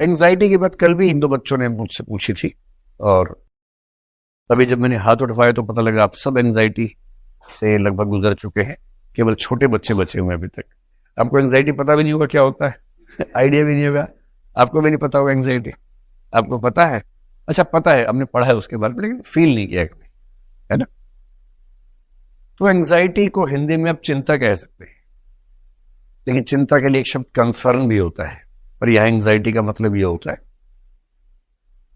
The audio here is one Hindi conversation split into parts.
एंजाइटी की बात कल भी हिंदू बच्चों ने मुझसे पूछी थी, और तभी जब मैंने हाथ उठवाया तो पता लगा आप सब एंजाइटी से लगभग गुजर चुके हैं, केवल छोटे बच्चे बचे हुए अभी तक। आपको एंजाइटी पता भी नहीं होगा क्या होता है आइडिया भी नहीं होगा, आपको भी नहीं पता होगा एंजाइटी। आपको पता है? अच्छा पता है, हमने पढ़ा है उसके बारे में, लेकिन फील नहीं किया कभी, है ना। तो एंजाइटी को हिंदी में आप चिंता कह सकते हैं, लेकिन चिंता के लिए एक शब्द कंसर्न भी होता है, पर यह एंजाइटी का मतलब यह होता है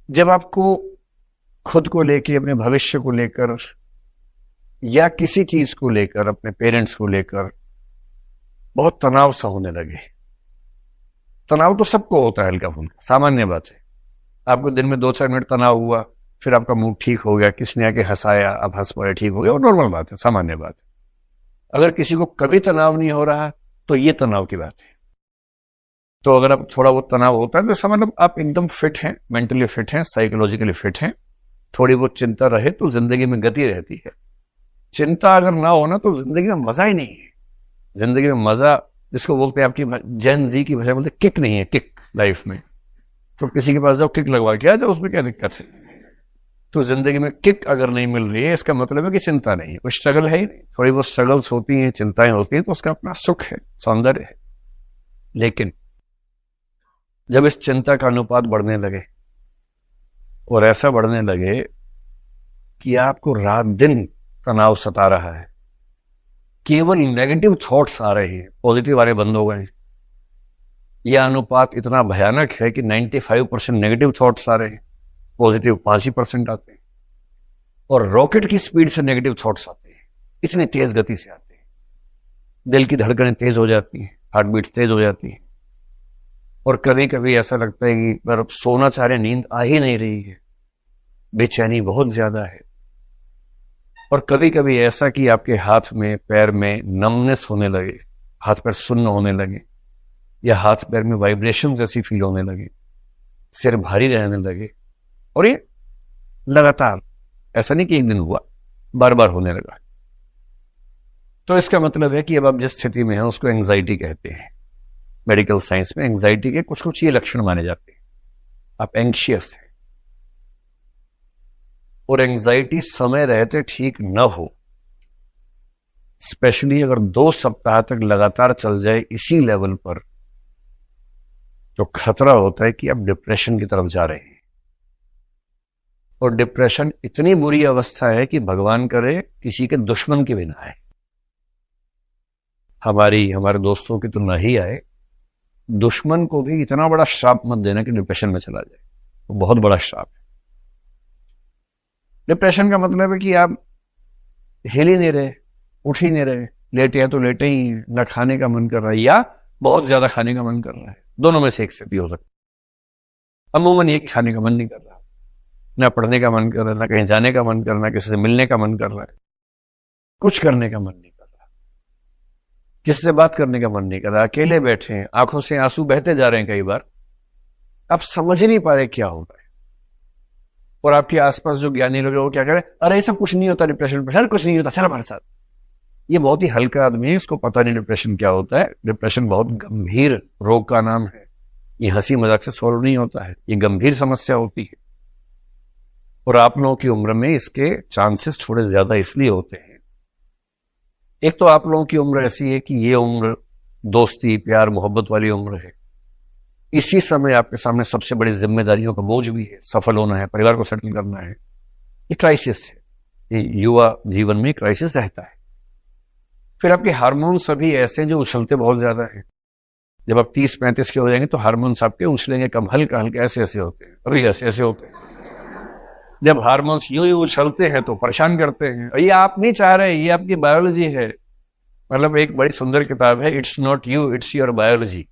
जब आपको खुद को लेकर, अपने भविष्य को लेकर, या किसी चीज को लेकर, अपने पेरेंट्स को लेकर बहुत तनाव सा होने लगे। तनाव तो सबको होता है, हल्का फुल्का सामान्य बात है। आपको दिन में 2-4 मिनट तनाव हुआ, फिर आपका मूड ठीक हो गया, किसी ने आके हंसाया, आप हंस पड़े, ठीक हो गया, और नॉर्मल बात है, सामान्य बात है। अगर किसी को कभी तनाव नहीं हो रहा तो ये तनाव की बात है। तो अगर आप थोड़ा बहुत तनाव होता है तो इसका मतलब आप एकदम फिट हैं, मेंटली फिट हैं, साइकोलॉजिकली फिट हैं। थोड़ी बहुत चिंता रहे तो जिंदगी में गति रहती है। चिंता अगर ना हो ना तो जिंदगी में मजा ही नहीं है। जिंदगी में मजा, जिसको बोलते हैं आपकी जेन जी की भाषा बोलते हैं, किक नहीं है, किक लाइफ में। तो किसी के पास जाओ, किक लगवा के आ जाओ, उसमें क्या दिक्कत है। तो जिंदगी में किक अगर नहीं मिल रही है, इसका मतलब है कि चिंता नहीं है, कोई स्ट्रगल है ही नहीं। थोड़ी बहुत स्ट्रगल्स होती हैं, चिंताएं होती हैं, तो उसका अपना सुख है, सौंदर्य है। लेकिन जब इस चिंता का अनुपात बढ़ने लगे, और ऐसा बढ़ने लगे कि आपको रात दिन तनाव सता रहा है, केवल नेगेटिव थॉट्स आ रहे हैं, पॉजिटिव वाले बंद हो गए, यह अनुपात इतना भयानक है कि 95% नेगेटिव थॉट्स आ रहे हैं, पॉजिटिव 5% आते हैं। और रॉकेट की स्पीड से नेगेटिव थॉट्स आते हैं, इतनी तेज गति से आते हैं। दिल की धड़कनें तेज हो जाती हैं, हार्ट बीट्स तेज हो जाती हैं, और कभी कभी ऐसा लगता है कि पर सोना चाह रहे, नींद आ ही नहीं रही है, बेचैनी बहुत ज्यादा है। और कभी कभी ऐसा कि आपके हाथ में, पैर में नमनेस होने लगे, हाथ पैर सुन्न होने लगे, या हाथ पैर में वाइब्रेशन जैसी फील होने लगे, सिर भारी रहने लगे। और ये लगातार, ऐसा नहीं कि एक दिन हुआ, बार बार होने लगा। तो इसका मतलब है कि अब आप जिस स्थिति में हैं उसको एंजाइटी कहते हैं। मेडिकल साइंस में एंजाइटी के कुछ कुछ ये लक्षण माने जाते हैं। आप एंग्शियस हैं, और एंजाइटी समय रहते ठीक न हो, स्पेशली अगर 2 सप्ताह तक लगातार चल जाए इसी लेवल पर, तो खतरा होता है कि आप डिप्रेशन की तरफ जा रहे हैं। और डिप्रेशन इतनी बुरी अवस्था है कि भगवान करे किसी के दुश्मन के भी ना आए। हमारे दोस्तों की तो ना ही आए, दुश्मन को भी इतना बड़ा श्राप मत देना कि डिप्रेशन में चला जाए। वो बहुत बड़ा श्राप है। डिप्रेशन का मतलब है कि आप हिल ही नहीं रहे, उठ ही नहीं रहे, लेटे हैं तो लेटे ही, ना खाने का मन कर रहा है या बहुत ज्यादा खाने का मन कर रहा है। दोनों में से एक स्थिति हो सकती है। अमूमन ये खाने का मन नहीं कर रहा, ना पढ़ने का मन कर रहा है, ना कहीं जाने का मन कर रहा है, किसी से मिलने का मन कर रहा है, कुछ करने का मन नहीं कर रहा, किसी से बात करने का मन नहीं कर रहा, अकेले बैठे हैं, आंखों से आंसू बहते जा रहे हैं। कई बार आप समझ ही नहीं पा रहे क्या हो रहा है। और आपके आसपास जो ज्ञानी लोग हैं वो क्या कह रहे हैं, अरे ये सब कुछ नहीं होता डिप्रेशन पे, कुछ नहीं होता, चल हमारे साथ। ये बहुत ही हल्का आदमी है, इसको पता नहीं डिप्रेशन क्या होता है। डिप्रेशन बहुत गंभीर रोग का नाम है। ये हंसी मजाक से सॉल्व नहीं होता है, ये गंभीर समस्या होती है। और आप लोगों की उम्र में इसके चांसेस थोड़े ज्यादा इसलिए होते हैं। एक तो आप लोगों की उम्र ऐसी है कि ये उम्र दोस्ती, प्यार, मोहब्बत वाली उम्र है। इसी समय आपके सामने सबसे बड़ी जिम्मेदारियों का बोझ भी है, सफल होना है, परिवार को सेटल करना है। ये क्राइसिस है, ये युवा जीवन में क्राइसिस रहता है। फिर आपके हार्मोन्स सभी ऐसे हैं जो उछलते बहुत ज्यादा हैं। जब आप 30-35 के हो जाएंगे तो हार्मोन्स आपके उछलेंगे कम, हल्का हल्का ऐसे ऐसे होते हैं, अभी ऐसे ऐसे होते हैं। जब हार्मोन्स यूं ही उछलते हैं तो परेशान करते हैं। ये आप नहीं चाह रहे, ये आपकी बायोलॉजी है। मतलब एक बड़ी सुंदर किताब है, it's not you, it's your biology.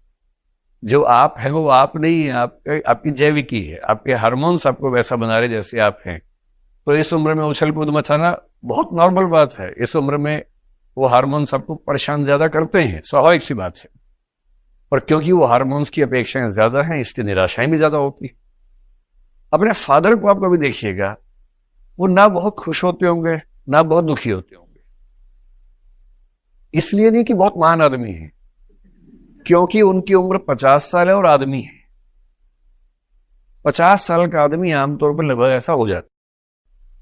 जो आप है वो आप नहीं है, आपकी जैविकी है। आपके हार्मोन्स आपको वैसा बना रहे जैसे आप हैं। तो इस उम्र में उछल कूद मचाना बहुत नॉर्मल बात है। इस उम्र में वो हार्मोन्स आपको परेशान ज्यादा करते हैं, स्वाभाविक सी बात है। और क्योंकि वो हार्मोन्स की अपेक्षाएं ज्यादा हैं, इसकी निराशाएं भी ज्यादा होती है। अपने फादर को आप कभी देखिएगा, वो ना बहुत खुश होते होंगे ना बहुत दुखी होते होंगे। इसलिए नहीं कि बहुत महान आदमी है, क्योंकि उनकी उम्र 50 साल है और आदमी है। 50 साल का आदमी आमतौर पर लगभग ऐसा हो जाता है।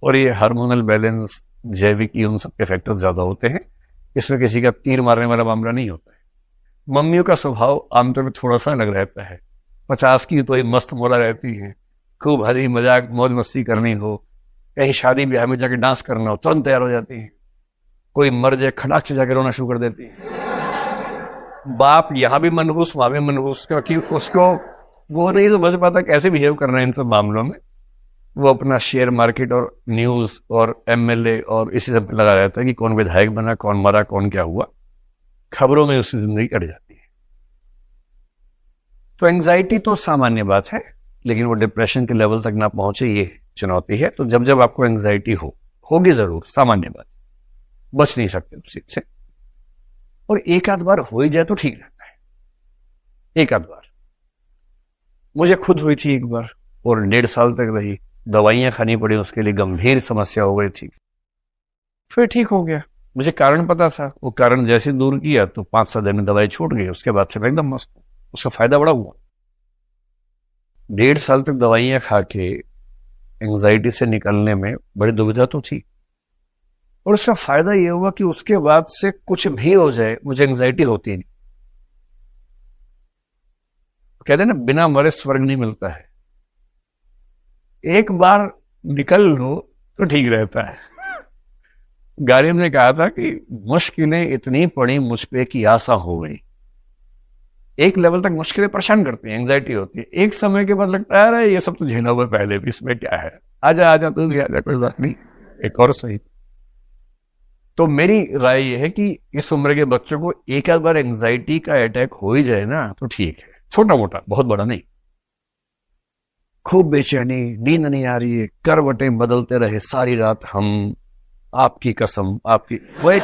और ये हार्मोनल बैलेंस, जैविक, उन सबके फैक्टर्स ज्यादा होते हैं। इसमें किसी का तीर मारने वाला मामला नहीं होता है। मम्मियों का स्वभाव आमतौर पर थोड़ा सा अलग रहता है। 50 की तो ये मस्त मोड़ा रहती है, खूब हंसी मजाक मौज मस्ती करनी हो, कहीं शादी ब्याह में जाके डांस करना हो तुरंत तैयार हो जाती है। कोई मर जाए खटाक से जाके रोना शुरू कर देती है। बाप यहां भी मनहूस वहां भी मनहूस, क्योंकि उसको वो नहीं समझ पाता कैसे बिहेव करना है इन सब मामलों में। वो अपना शेयर मार्केट और न्यूज और एमएलए और इसी सब पे लगा रहता है कि कौन विधायक बना, कौन मरा, कौन क्या हुआ। खबरों में उसकी जिंदगी कट जाती है। तो एंजाइटी तो सामान्य बात है, लेकिन वो डिप्रेशन के लेवल तक ना पहुंचे ये चुनौती है। तो जब जब आपको एंजाइटी होगी जरूर, सामान्य बात, बच नहीं सकते उस चीज से। और एक आध बार हो ही जाए तो ठीक रहता है। एक आध बार मुझे खुद हुई थी एक बार, और 1.5 साल तक रही। दवाइयां खानी पड़ी, उसके लिए गंभीर समस्या हो गई थी। फिर ठीक हो गया। मुझे कारण पता था, वो कारण जैसे दूर किया तो 5-7 दिन में दवाई छूट गई। उसके बाद से मैं एकदम मस्त हूं। उसका फायदा बड़ा हुआ। 1.5 साल तक दवाइयां खा के एंजाइटी से निकलने में बड़ी दुविधा तो थी, और उसका फायदा यह हुआ कि उसके बाद से कुछ भी हो जाए मुझे एंजाइटी होती नहीं। कहते हैं ना, बिना मरे स्वर्ग नहीं मिलता है। एक बार निकल लो तो ठीक रहता है। गालिब ने कहा था कि मुश्किलें इतनी पड़ी मुझ पे कि आसा हो गई। एक लेवल तक मुश्किलें परेशान करती हैं, एंजाइटी होती है। एक समय के बाद लगता है अरे ये सब तो झेला हुआ पहले भी, इसमें क्या है, आजा आजा तू भी आजा, कोई बात नहीं, एक और सही। तो मेरी राय यह है कि इस उम्र के बच्चों को एक आध बार एंजाइटी का अटैक हो ही जाए ना तो ठीक है, छोटा मोटा, बहुत बड़ा नहीं। खूब बेचैनी, नींद नहीं आ रही है, करवटें बदलते रहे सारी रात हम, आपकी कसम आपकी। वो एक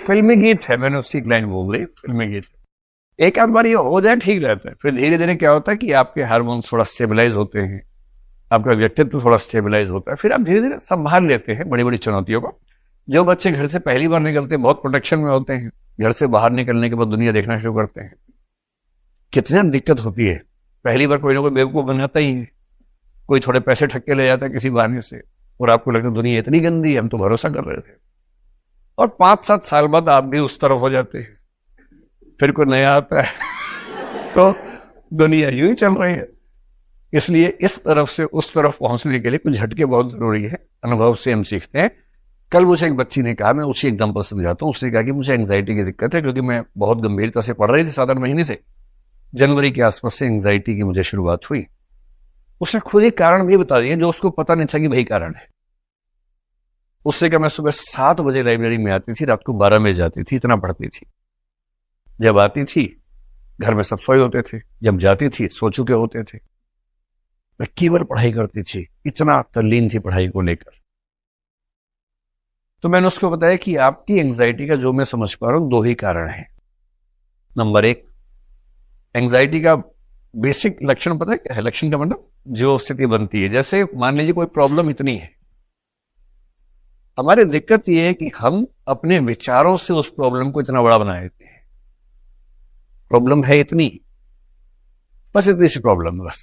फिल्मी गीत है, मैंने उसकी लाइन बोल रही, फिल्मी गीत। एक आध बार ये हो जाए ठीक रहता है। फिर धीरे धीरे क्या होता है कि आपके हार्मोन्स थोड़ा स्टेबलाइज होते हैं, आपका व्यक्तित्व थोड़ा स्टेबलाइज होता है। फिर आप धीरे धीरे संभाल लेते हैं बड़ी बड़ी चुनौतियों को। जो बच्चे घर से पहली बार निकलते हैं बहुत प्रोटेक्शन में होते हैं। घर से बाहर निकलने के बाद दुनिया देखना शुरू करते हैं। कितनी दिक्कत होती है। पहली बार कोई ना कोई बेवकूफ बनाता ही है, कोई थोड़े पैसे ठक्के ले जाता है किसी बहाने से, और आपको लगता है दुनिया इतनी गंदी है, हम तो भरोसा कर रहे थे। और 5-7 साल बाद आप भी उस तरफ हो जाते हैं। फिर कोई नया आता है तो दुनिया यूं ही चल रही है। इसलिए इस तरफ से उस तरफ पहुंचने के लिए कुछ झटके बहुत जरूरी है। अनुभव से हम सीखते हैं। कल मुझे एक बच्ची ने कहा, मैं उसी एग्जाम्पल समझाता हूँ। उसने कहा कि मुझे एंजाइटी की दिक्कत है, क्योंकि मैं बहुत गंभीरता से पढ़ रही थी 7-8 महीने से। जनवरी के आसपास से एंजाइटी की मुझे शुरुआत हुई। उसने खुद एक कारण भी बता दिया जो उसको पता नहीं था कि वही कारण है। उससे क्या, मैं सुबह 7 बजे लाइब्रेरी में आती थी, रात को 12 बजे जाती थी, इतना पढ़ती थी। जब आती थी घर में सब सोए होते थे, जब जाती थी सो चुके होते थे। मैं केवल पढ़ाई करती थी, इतना तल्लीन थी पढ़ाई को लेकर। तो मैंने उसको बताया कि आपकी एंजाइटी का जो मैं समझ पा रहा हूं 2 ही कारण है। नंबर 1, एंजाइटी का बेसिक लक्षण पता है क्या है? लक्षण का मतलब जो स्थिति बनती है, जैसे मान लीजिए कोई प्रॉब्लम इतनी है, हमारी दिक्कत यह है कि हम अपने विचारों से उस प्रॉब्लम को इतना बड़ा बना देते हैं। प्रॉब्लम है इतनी, बस इतनी सी प्रॉब्लम, बस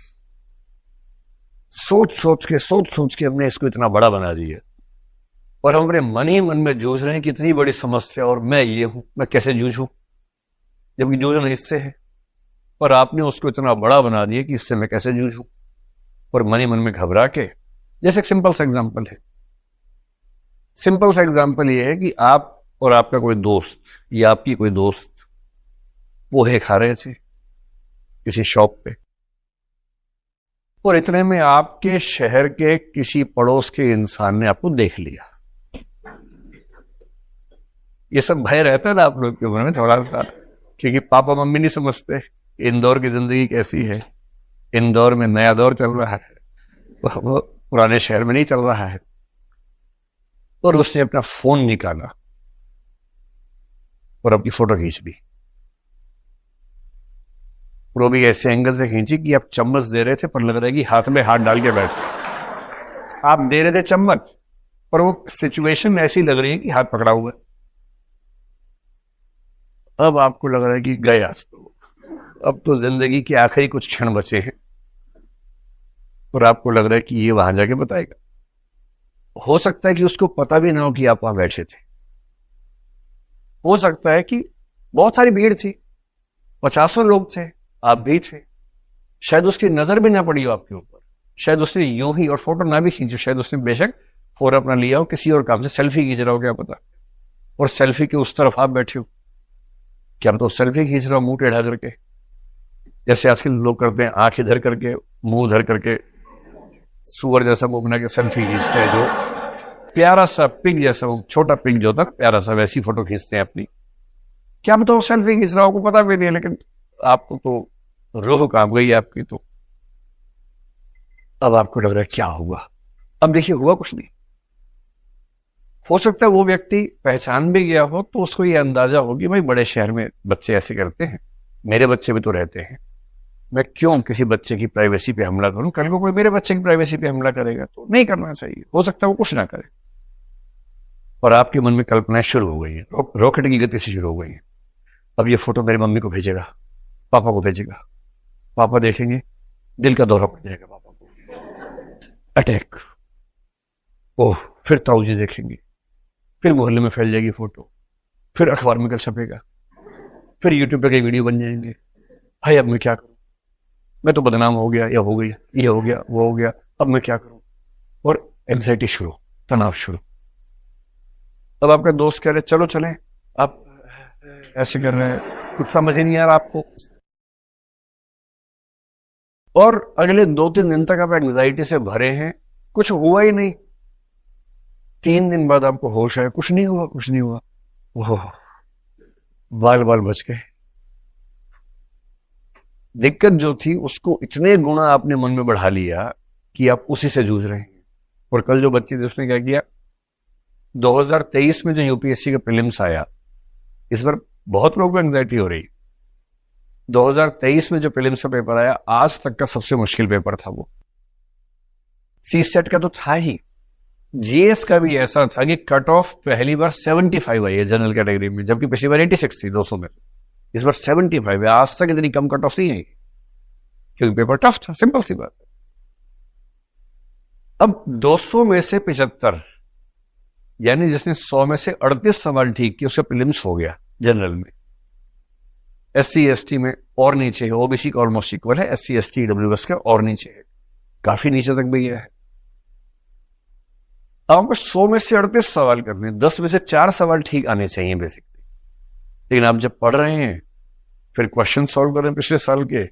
सोच सोच के हमने इसको इतना बड़ा बना दिया। और हम अपने मन ही मन में जूझ रहे हैं कि इतनी बड़ी समस्या और मैं ये हूं, मैं कैसे जूझूं, जबकि जूझना इससे है। और आपने उसको इतना बड़ा बना दिया कि इससे मैं कैसे जूझूं, और मन ही मन में घबरा के। जैसे एक सिंपल सा एग्जांपल है। सिंपल सा एग्जांपल ये है कि आप और आपका कोई दोस्त या आपकी कोई दोस्त पोहे खा रहे थे किसी शॉप पे, और इतने में आपके शहर के किसी पड़ोस के इंसान ने आपको देख लिया। ये सब भय रहता है ना आप लोग के मन में थोड़ा सा, क्योंकि पापा मम्मी नहीं समझते इंदौर की जिंदगी कैसी है। इंदौर में नया दौर चल रहा है, वो पुराने शहर में नहीं चल रहा है। और उसने अपना फोन निकाला और अपनी फोटो खींच ली। वो भी ऐसे एंगल से खींची कि आप चम्मच दे रहे थे पर लग रहा है कि हाथ में हाथ डाल के बैठे। आप दे रहे थे चम्मच, पर वो सिचुएशन ऐसी लग रही है कि हाथ पकड़ा हुआ है। अब आपको लग रहा है कि गए आज तो। अब तो जिंदगी के आखिरी कुछ क्षण बचे हैं और आपको लग रहा है कि ये वहां जाके बताएगा। हो सकता है कि उसको पता भी ना हो कि आप वहां बैठे थे। हो सकता है कि बहुत सारी भीड़ थी, 50 लोग थे, आप भी थे, शायद उसकी नजर भी ना पड़ी हो आपके ऊपर, शायद उसने यूं ही और फोटो ना भी खींचो, शायद उसने बेशक फोन अपना लिया हो किसी और काम से, सेल्फी खींच रहा हो क्या पता, और सेल्फी के उस तरफ आप बैठे हो, क्या तो सेल्फी खींच रहा हो मुंह टेढ़ा करके, जैसे आजकल लोग करते हैं, आंख इधर करके मुंह उधर करके सुअर जैसा मुंह बना के सेल्फी खींचते हैं, जो प्यारा सा पिग जैसा, छोटा पिग जो होता है प्यारा सा, वैसी फोटो खींचते हैं अपनी। क्या बताओ सेल्फी खींच रहा हो, आपको पता भी नहीं है, लेकिन आपको तो रूह काम गई आपकी। तो अब आपको लग रहा है क्या हुआ। अब देखिए हुआ कुछ नहीं। हो सकता है वो व्यक्ति पहचान भी गया हो तो उसको ये अंदाजा हो कि भाई बड़े शहर में बच्चे ऐसे करते हैं, मेरे बच्चे भी तो रहते हैं, मैं क्यों किसी बच्चे की प्राइवेसी पे हमला करूं, कल को कोई मेरे बच्चे की प्राइवेसी पे हमला करेगा तो नहीं करना चाहिए। हो सकता है वो कुछ ना करे और आपके मन में कल्पनाएं शुरू हो गई है, रॉकेट की गति से शुरू हो गई है। अब ये फोटो मेरी मम्मी को भेजेगा, पापा को भेजेगा, पापा देखेंगे, दिल का दौरा पड़ जाएगा पापा को, अटैक, ओह, फिर ताऊ जी देखेंगे, फिर मोहल्ले में फैल जाएगी फोटो, फिर अखबार में कल छपेगा, फिर यूट्यूब पे कई वीडियो बन जाएंगे, भाई अब मैं क्या करूं, मैं तो बदनाम हो गया, या हो गई, ये हो गया, वो हो गया, अब मैं क्या करूं, और एंजाइटी शुरू, तनाव शुरू। अब आपका दोस्त कह रहे चलो चलें, आप ऐसे कर रहे हैं, कुछ समझ ही नहीं आ रहा आपको, और अगले 2-3 दिन तक आप एंजाइटी से भरे हैं, कुछ हुआ ही नहीं। 3 दिन बाद आपको होश आया, कुछ नहीं हुआ, कुछ नहीं हुआ, ओह, बाल बाल बच गए। दिक्कत जो थी उसको इतने गुना आपने मन में बढ़ा लिया कि आप उसी से जूझ रहे हैं। और कल जो बच्चे थे उसने क्या किया, 2023 में जो यूपीएससी का प्रीलिम्स आया, इस बार बहुत लोगों को एंजाइटी हो रही। 2023 में जो प्रीलिम्स का पेपर आया, आज तक का सबसे मुश्किल पेपर था वो। सी सेट का तो था ही, जीएस का भी ऐसा था कि कट ऑफ पहली बार 75 आई है जनरल कैटेगरी में, जबकि पिछली बार 86 थी 200 में, इस बार 75 है। आज तक इतनी कम कट ऑफ नहीं आई क्योंकि पेपर टफ था, सिंपल सी बात है। अब 200 में से 75, यानी जिसने 100 में से 38 सवाल ठीक किए उसका प्रीलिम्स हो गया जनरल में। एससी एसटी में और नीचे है, ओबीसी का ऑलमोस्ट इक्वल है, एससी एसटी ईडब्ल्यूएस का और नीचे है, काफी नीचे तक भी है। अब आपको 100 में से 38 सवाल करने, 10 में से 4 सवाल ठीक आने चाहिए बेसिकली। लेकिन आप जब पढ़ रहे हैं, फिर क्वेश्चन सॉल्व कर रहे हैं पिछले साल के,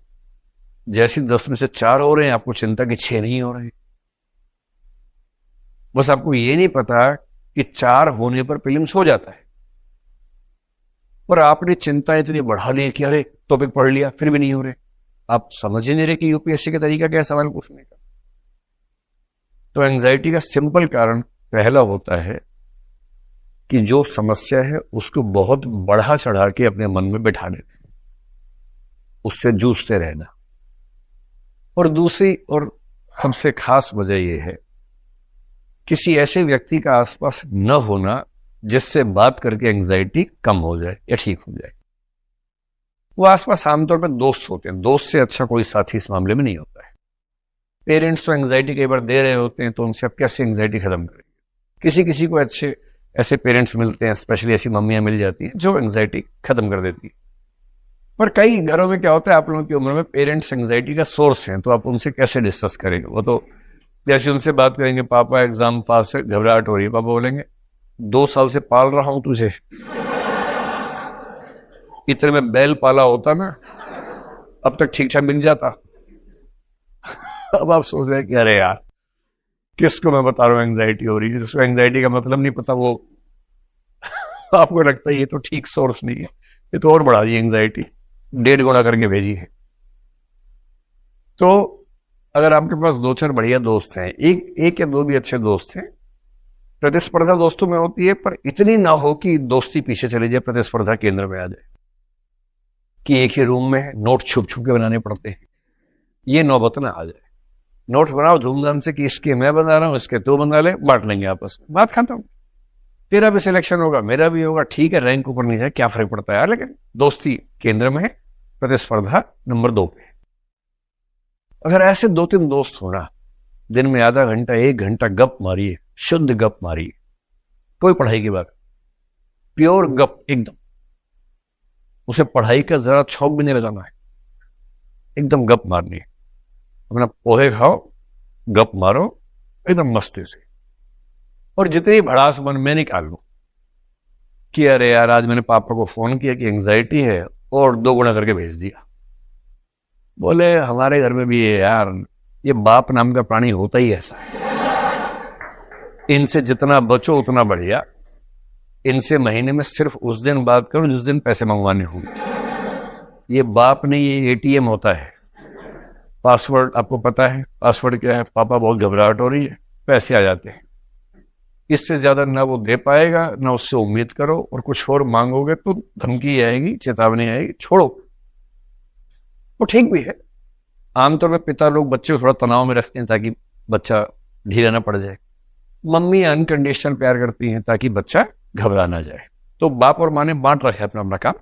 जैसे 10 में से 4 हो रहे हैं, आपको चिंता कि 6 नहीं हो रहे। बस आपको ये नहीं पता कि 4 होने पर प्रीलिम्स हो जाता है, और आपने चिंता इतनी बढ़ा ली कि अरे टॉपिक पढ़ लिया फिर भी नहीं हो रहे। आप समझ ही नहीं रहे कि यूपीएससी का तरीका क्या है सवाल पूछने का। तो एंजाइटी का सिंपल कारण पहला होता है कि जो समस्या है उसको बहुत बढ़ा चढ़ा के अपने मन में बैठा लेते हैं, उससे जूझते रहना। और दूसरी और सबसे खास वजह यह है, किसी ऐसे व्यक्ति का आसपास न होना जिससे बात करके एंजाइटी कम हो जाए या ठीक हो जाए। वो आसपास आमतौर पर दोस्त होते हैं, दोस्त से अच्छा कोई साथी इस मामले में नहीं होता है। पेरेंट्स तो एंजाइटी कई बार दे रहे होते हैं, तो उनसे आप कैसे एंजाइटी खत्म करेंगे। किसी किसी को अच्छे ऐसे पेरेंट्स मिलते हैं, स्पेशली ऐसी मम्मियां मिल जाती हैं जो एंजाइटी खत्म कर देती है। पर कई घरों में क्या होता है, आप लोगों की उम्र में पेरेंट्स एंजाइटी का सोर्स हैं, तो आप उनसे कैसे डिस्कस करेंगे। वो तो जैसे उनसे बात करेंगे, पापा एग्जाम पास है, घबराहट हो रही है, पापा बोलेंगे 2 साल से पाल रहा हूं तुझे, इतने में बैल पाला होता ना अब तक ठीक ठाक मिल जाता। अब आप सोच रहे हैं कि अरे यार किसको मैं बता रहा हूं एंजाइटी हो रही है, जिसको एंजाइटी का मतलब नहीं पता, वो आपको लगता है ये तो ठीक सोर्स नहीं है, ये तो और बढ़ा दी एंजाइटी, 1.5 गुना करके भेजी है। तो अगर आपके पास 2-4 बढ़िया दोस्त हैं, एक या 2 भी अच्छे दोस्त हैं, प्रतिस्पर्धा दोस्तों में होती है, पर इतनी ना हो कि दोस्ती पीछे चली जाए, प्रतिस्पर्धा केंद्र में आ जाए, कि एक ही रूम में है, नोट छुप छुप के बनाने पड़ते हैं, ये नौबत ना आ जाए। नोट्स बनाओ धूमधाम से कि इसके मैं बना रहा हूं, इसके तू बना ले, बांट लेंगे आपस में, बात खत्म। तेरा भी सिलेक्शन होगा, मेरा भी होगा, ठीक है, रैंक ऊपर नहीं जाए, क्या फर्क पड़ता है यार, लेकिन दोस्ती केंद्र में है, प्रतिस्पर्धा नंबर 2 पे। अगर ऐसे 2-3 दोस्त हो ना, दिन में आधा घंटा 1 घंटा गप मारिए, शुद्ध गप मारिए, कोई पढ़ाई की बात, प्योर गप एकदम, उसे पढ़ाई का जरा छौक भी नहीं लगाना है, एकदम गप मारनी है। अपना पोहे खाओ, गप मारो एकदम मस्ती से, और जितनी भड़ास मन में निकाल लो कि अरे यार आज मैंने पापा को फोन किया कि एंजाइटी है, और 2 गुना करके भेज दिया। बोले हमारे घर में भी है यार, ये बाप नाम का प्राणी होता ही ऐसा है, इनसे जितना बचो उतना बढ़िया, इनसे महीने में सिर्फ उस दिन बात करो जिस दिन पैसे मंगवाने होंगे। ये बाप नहीं, ये एटीएम होता है। पासवर्ड आपको पता है, पासवर्ड क्या है? पापा बहुत घबराहट हो रही है, पैसे आ जाते हैं। इससे ज्यादा ना वो दे पाएगा, ना उससे उम्मीद करो, और कुछ और मांगोगे तो धमकी आएगी, चेतावनी आएगी, छोड़ो। वो ठीक भी है, आमतौर पर पिता लोग बच्चे को थोड़ा तनाव में रखते हैं ताकि बच्चा ढीला ना पड़ जाए। मम्मी अनकंडीशनल प्यार करती हैं ताकि बच्चा घबरा ना जाए। तो बाप और माँ ने बांट रखा है अपना अपना काम।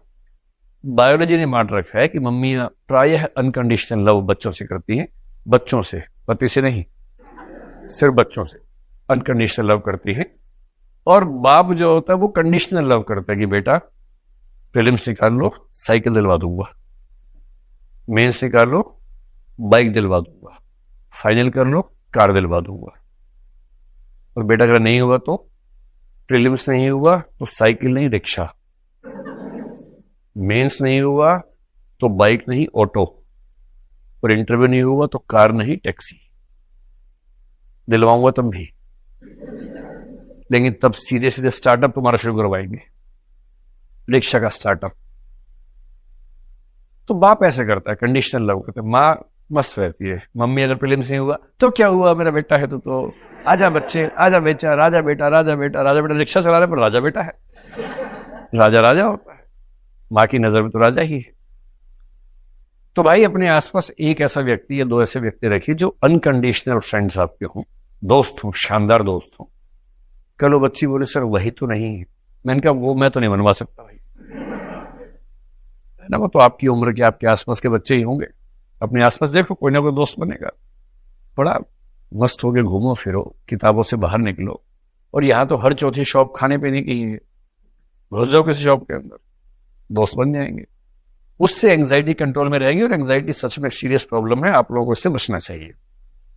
बायोलॉजी ने बांट रखा है कि मम्मी प्रायः अनकंडीशनल लव बच्चों से करती हैं, बच्चों से, पति से नहीं, सिर्फ बच्चों से अनकंडीशनल लव करती है। और बाप जो होता है वो कंडीशनल लव करता है कि बेटा प्रीलिम्स निकाल लो, साइकिल दिलवा दूंगा, मेंस निकाल लो, बाइक दिलवा दूंगा, फाइनल कर लो, कार दिलवा दूंगा। और बेटा अगर नहीं हुआ तो, प्रीलिम्स नहीं हुआ तो साइकिल नहीं रिक्शा, मेंस नहीं हुआ तो बाइक नहीं ऑटो, और इंटरव्यू नहीं हुआ तो कार नहीं टैक्सी। दिलवाऊंगा तब भी, लेकिन तब सीधे सीधे स्टार्टअप तुम्हारा शुरू करवाएंगे, रिक्शा का स्टार्टअप। तो बाप ऐसे करता है, कंडीशनल लव करता है। माँ मस्त रहती है, मम्मी अगर प्रीलिम्स नहीं हुआ तो क्या हुआ, मेरा बेटा है तो आजा बच्चे, आजा बेचा, राजा बेटा, राजा बेटा, राजा बेटा। रिक्शा चला रहे पर राजा बेटा है, राजा राजा होता है, माँ की नजर में तो राजा ही है। तो भाई अपने आसपास एक ऐसा व्यक्ति या 2 ऐसे व्यक्ति रखिए जो अनकंडीशनल फ्रेंड्स आपके हों, दोस्त हों, शानदार दोस्त हों। कल वो बच्ची बोले सर वही तो नहीं है, मैंने कहा वो मैं तो नहीं बनवा सकता भाई, ना वो तो आपकी उम्र के, आपके आसपास के बच्चे ही होंगे। अपने आसपास देखो, कोई ना कोई दोस्त बनेगा। बड़ा मस्त होके घूमो फिरो, किताबों से बाहर निकलो, और यहाँ तो हर चौथी शॉप खाने पीने की है, घुस जाओ किसी शॉप के अंदर, दोस्त बन जाएंगे। उससे एंजाइटी कंट्रोल में रहेगी, और एंजाइटी सच में सीरियस प्रॉब्लम है, आप लोगों को इससे बचना चाहिए।